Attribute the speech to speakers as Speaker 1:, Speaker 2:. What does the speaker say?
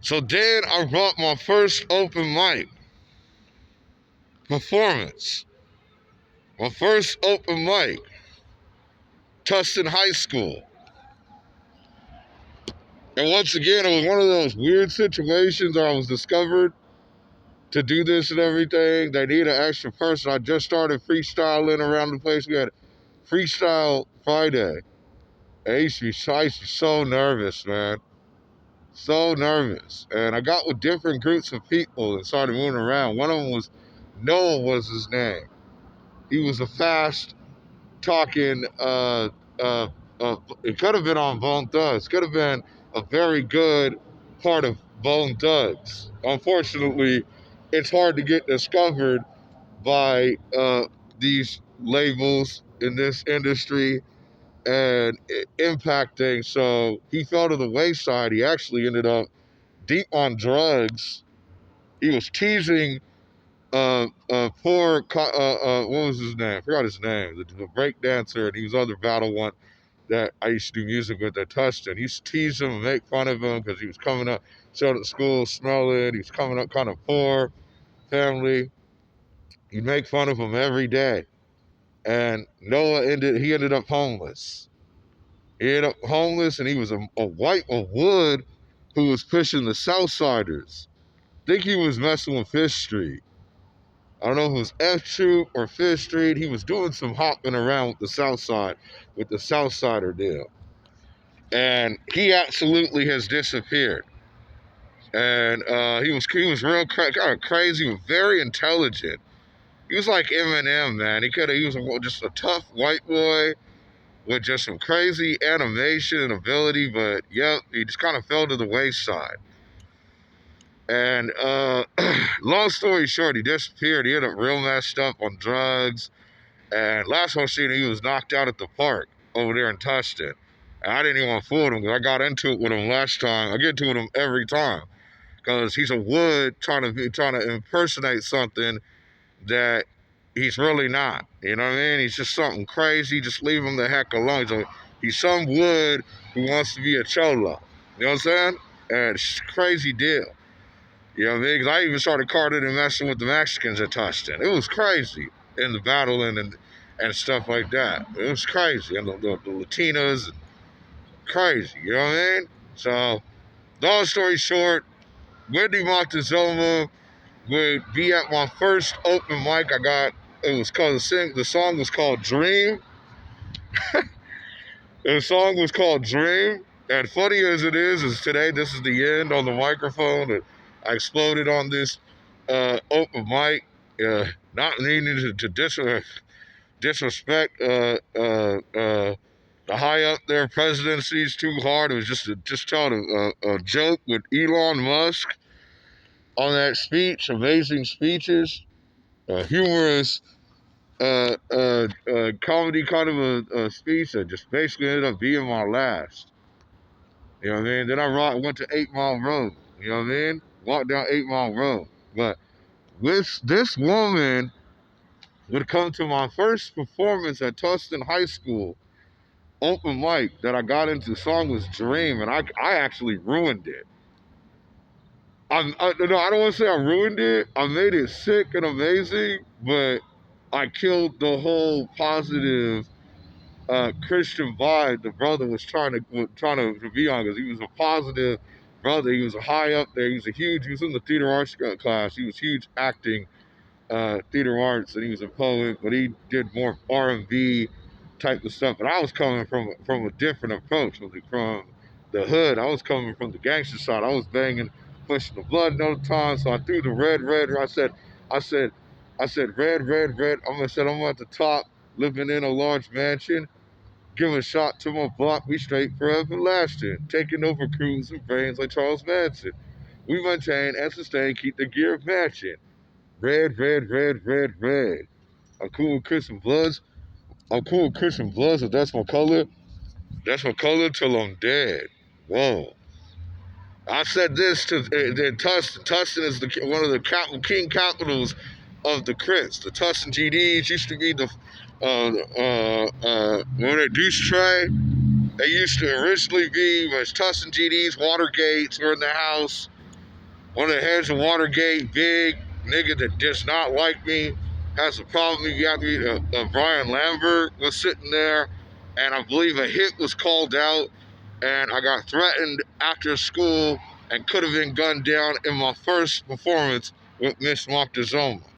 Speaker 1: So then I brought my first open mic performance. My first open mic, Tustin High School. And once again, it was one of those weird situations where I was discovered to do this and everything. They need an extra person. I just started freestyling around the place. We had Freestyle Friday. I used to be so nervous, man. So nervous. And I got with different groups of people and started moving around. One of them was Noah was his name. He was a fast talking it could have been on Bone Thugs. Could have been a very good part of Bone Thugs. Unfortunately, it's hard to get discovered by these labels in this industry and impacting. So he fell to the wayside. He actually ended up deep on drugs. He was teasing what was his name? I forgot his name. The break dancer, and he was other battle one that I used to do music with that touched him. He used to tease him and make fun of him because he was coming up, showed at school, smelling. He was coming up kind of poor, family. He'd make fun of him every day. And he ended up homeless. He ended up homeless, and he was a Wood who was pushing the Southsiders. I think he was messing with Fish Street. I don't know if it was F Troop or Fish Street. He was doing some hopping around with the Southside, with the Southsider deal. And he absolutely has disappeared. And he was real kind of crazy, but very intelligent. He was like Eminem, man. He was just a tough white boy with just some crazy animation and ability, but yep, he just kind of fell to the wayside. And long story short, he disappeared. He ended up real messed up on drugs. And last time I seen him, he was knocked out at the park over there in Tustin. And I didn't even want to fool him because I got into it with him last time. I get into it with him every time because he's a Wood trying to impersonate something that he's really not. You know what I mean? He's just something crazy. Just leave him the heck alone. He's some Wood who wants to be a cholo. You know what I'm saying? And it's a crazy deal. You know what I mean? Because I even started carding and messing with the Mexicans at Tustin. It was crazy in the battle and stuff like that. It was crazy. And the Latinas, and crazy. You know what I mean? So, long story short, Wendy Montezuma would be at my first open mic I got. It was called the song was called Dream. The song was called Dream. And funny as it is today, this is the end on the microphone. And I exploded on this open mic, not needing to disrespect the high up there presidencies too hard. It was just telling a joke with Elon Musk on that speech. Amazing speeches, humorous comedy kind of a speech that just basically ended up being my last. You know what I mean? Then I went to 8 Mile Road. You know what I mean? Walked down 8 Mile Road. But with this woman would come to my first performance at Tustin High School, open mic that I got into. The song was Dream, and I actually ruined it. No, I don't want to say I ruined it. I made it sick and amazing, but I killed the whole positive Christian vibe the brother was trying to be on, because he was a positive brother. He was a high up there. He was in the theater arts class. He was huge acting, theater arts, and he was a poet, but he did more R&B type of stuff. But I was coming from a different approach. From the hood, I was coming from the gangster side. I was banging, pushing the blood no time. So I threw the red. I said, red. I'm at the top, living in a large mansion. Give a shot to my block, we straight for everlasting. Taking over crews and brains like Charles Manson. We maintain and sustain, keep the gear matching. Red. I'm cool with Christian Bloods. If that's my color. That's my color till I'm dead. Whoa. I said this to Tustin. Tustin is one of the king capitals of the Crits. The Tustin GDs used to be the Deuce Tray. They used to originally be was Tussin GDs, Watergates were in the house. one of the heads of Watergate, big nigga that does not like me, has a problem. He got me. Brian Lambert was sitting there, and I believe a hit was called out, and I got threatened after school and could have been gunned down in my first performance with Miss Montezuma.